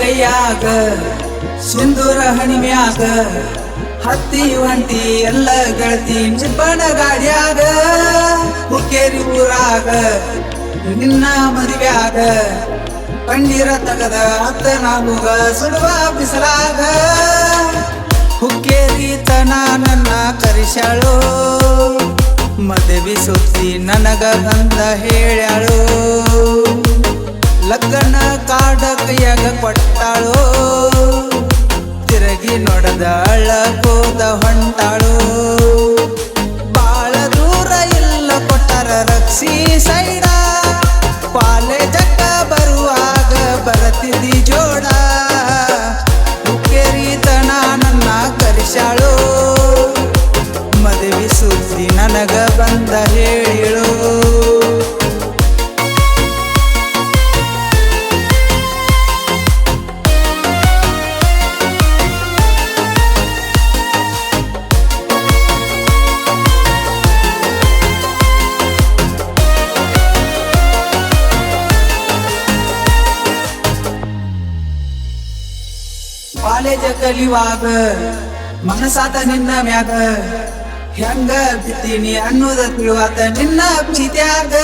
ಕೈಯಾಗ ಸಿಂಧೂರ ಹಣಿಮ್ಯಾಗ ಹತ್ತಿ ಹೊಂಟಿ ಎಲ್ಲ ಗೆಳತಿ ಚಿಪ್ಪಣ ಗಾಡ್ಯಾಗ ಹುಕ್ಕೇರಿ ಊರಾಗ ನಿನ್ನ ಮದುವ್ಯಾಗ ಪಂಡಿರ ತಗದ ಅತ್ತ ನಾಮುಗ ಸುಡುವ ಬಿಸಲಾಗ ಹುಕ್ಕೇರಿ ತನ ನನ್ನ ಕರಿಸ್ಯಾಳು ಮದುವೆ ಸುತ್ತಿ ನನಗ ಬಂದ ಹೇಳ್ಯಾಳು ಲಗ್ನ ಕಾಡ ಕೈಯಾಗ ಕೊಟ್ಟಾಳು ತಿರುಗಿ ನೋಡದ ಅಳಕೋದ ಹೊಂಟಾಳು ಬಾಳ ದೂರ ಇಲ್ಲ ಕೊಟ್ಟಾರ ರಕ್ಷಿ ಸೈಡ ಕಾಲೇಜಕ್ಕ ಬರುವಾಗ ಬರತಿದ್ದಿ ಜೋಡ ಹುಕ್ಕೇರಿ ತನ ನನ್ನ ಕರಿಸ್ಯಾಳು ಮದುವೆ ಸುದ್ದಿ ನನಗ ಬಂದ ಹೇಳಿಳು ಕಾಲೇಜ ಕಲಿಯುವಾಗ ಮನಸಾತ ನಿನ್ನ ಮ್ಯಾಗ ಹೆಂಗ ಬಿತ್ತೀನಿ ಅನ್ನೋದ ತಿಳುವಾತ ನಿನ್ನ ಪ್ರೀತ್ಯಾಗ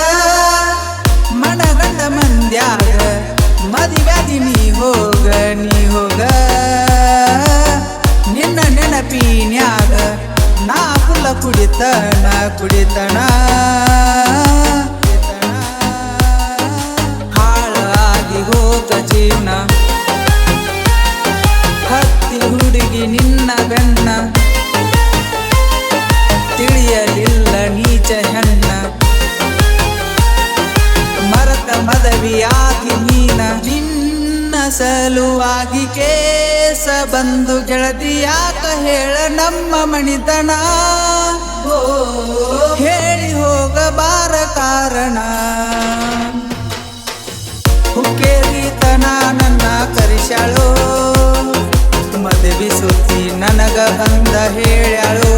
ಮನಗಂಡ ಮಂದ್ಯಾಗ ಮದುವ್ಯಾದಿ ನೀ ಹೋಗ ನಿನ್ನ ನೆನಪಿನ್ಯಾಗ ನಾ ಫುಲ್ಲ ಕುಡಿತನ ಹಾಳಾಗಿ ಹೋಗ ಜೀವನ ಹತ್ತಿ ಹುಡುಗಿ ನಿನ್ನ ಬೆನ್ನ ತಿಳಿಯಲಿಲ್ಲ ನೀಚ ಹೆಣ್ಣ ಮರತ ಮದವಿಯಾಗಿ ನೀನ ನಿನ್ನ ಸಲುವಾಗಿ ಕೇಸ ಬಂದು ಗೆಳತಿ ಯಾಕ ಹೇಳ ನಮ್ಮ ಮಣಿತನ ಹೇಳಿ ಹೋಗಬಾರ ಕಾರಣ ಹುಕ್ಕೇರಿ ತನ ನನ್ನ ಕರಿಸ್ಯಾಳು ಮದುವೆ ಸುದ್ದಿ ನನಗ ಬಂದ ಹೇಳ್ಯಾಳು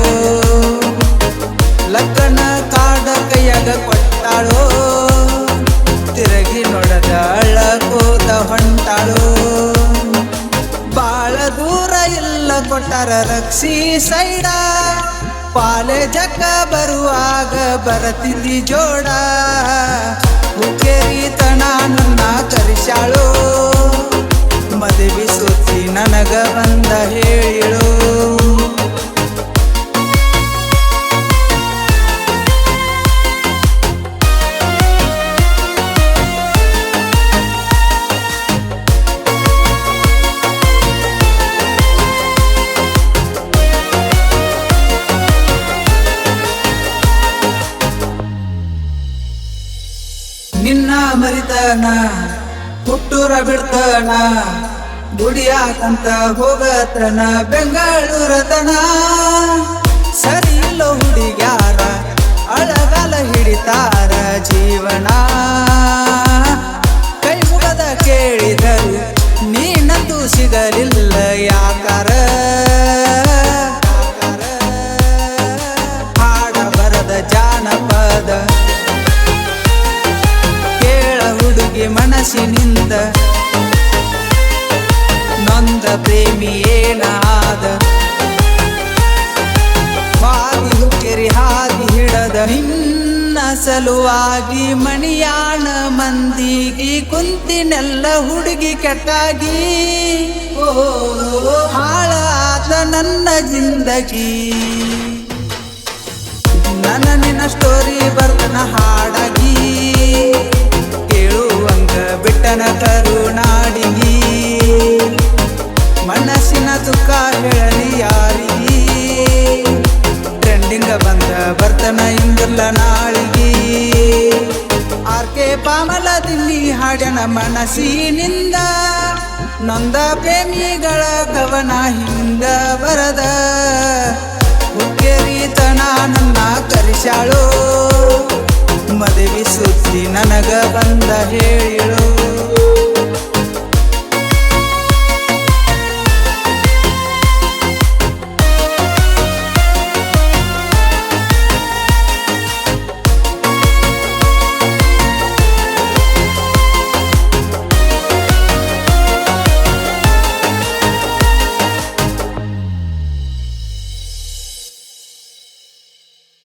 ಲಗ್ನ ಕಾಡ ಕೈಯಾಗ ಕೊಟ್ಟಾಳು ತಿರುಗಿ ನೋಡದ ಅಳಕೋದ ಹೊಂಟಾಳು ಬಾಳ ದೂರ ಇಲ್ಲ ಕೊಟ್ಟಾರ ರಕ್ಷಿ ಸೈಡ ಕಾಲೇಜಕ್ಕ ಬರುವಾಗ ಬರತಿದ್ದಿ ಜೋಡ ಹುಕ್ಕೇರಿ ತನ ನನ್ನ ಕರಿಸ್ಯಾಳು ಮದುವೆ ಸುದ್ದಿ ನನಗ ಬಂದ ಹೇಳಿಳು ನಿನ್ನ ಮರಿತನ ಹುಟ್ಟೂರ ಬಿಡ್ತನ ದುಡಿಯಾಕಂತ ಹೋಗತನ ಬೆಂಗಳೂರತನ ಸರಿ ಇಲ್ಲ ಹುಡುಗ್ಯಾರ ಅಳಗಾಲ ಹಿಡಿತಾರ ಜೀವನ ಕೈ ಮುಗದ ಕೇಳಿದರು ನೀನಂತೂ ಸಿಗಲಿಲ್ಲ ಯಾಕಾರ ಹಾಡ ಬರದ ಜಾನಪದ ಕೇಳ ಹುಡುಗಿ ಮನಸ್ಸಿನಿಂದ ನೊಂದ ಪ್ರೇಮಿ ಏನಾದ ಹಾದಿ ಹುಕ್ಕೇರಿ ಹಾದಿ ಹಿಡದ ನಿನ್ನ ಸಲುವಾಗಿ ಮಣಿಯಾಣ ಮಂದಿಗಿ ಕುಂತಿನೆಲ್ಲ ಹುಡುಗಿ ಕೆಟ್ಟಾಗಿ ಹಾಳಾದ ನನ್ನ ಜಿಂದಗಿ ನನ್ನ ನಿನ್ನ ಸ್ಟೋರಿ ಬರ್ತನ ಹಾಡಾಗಿ ಕೇಳುವಂಗ ಬಿಟ್ಟನ ಕರುನಾಡಿಗಿ ಮನಸ್ಸಿನ ದುಃಖ ಹೇಳಲಿ ಯಾರಿಗಿ ಟ್ರೆಂಡಿಂಗ ಬಂದ ಬರ್ತನ ಇಂದಿಲ್ಲ ನಾಳಿಗಿ ಆರ್ಕೆ ಪಾಮಲ ದಿಲ್ಲಿ ಹಾಡನ ಮನಸ್ಸಿನಿಂದ ನೊಂದ ಪ್ರೇಮಿಗಳ ಕವನ ಹಿಂದ ಬರದ ಹುಕ್ಕೇರಿ ತನ ನನ್ನ ಕರಿಸ್ಯಾಳು ಮದುವೆ ಸುದ್ದಿ ನನಗ ಬಂದ ಹೇಳಿಳು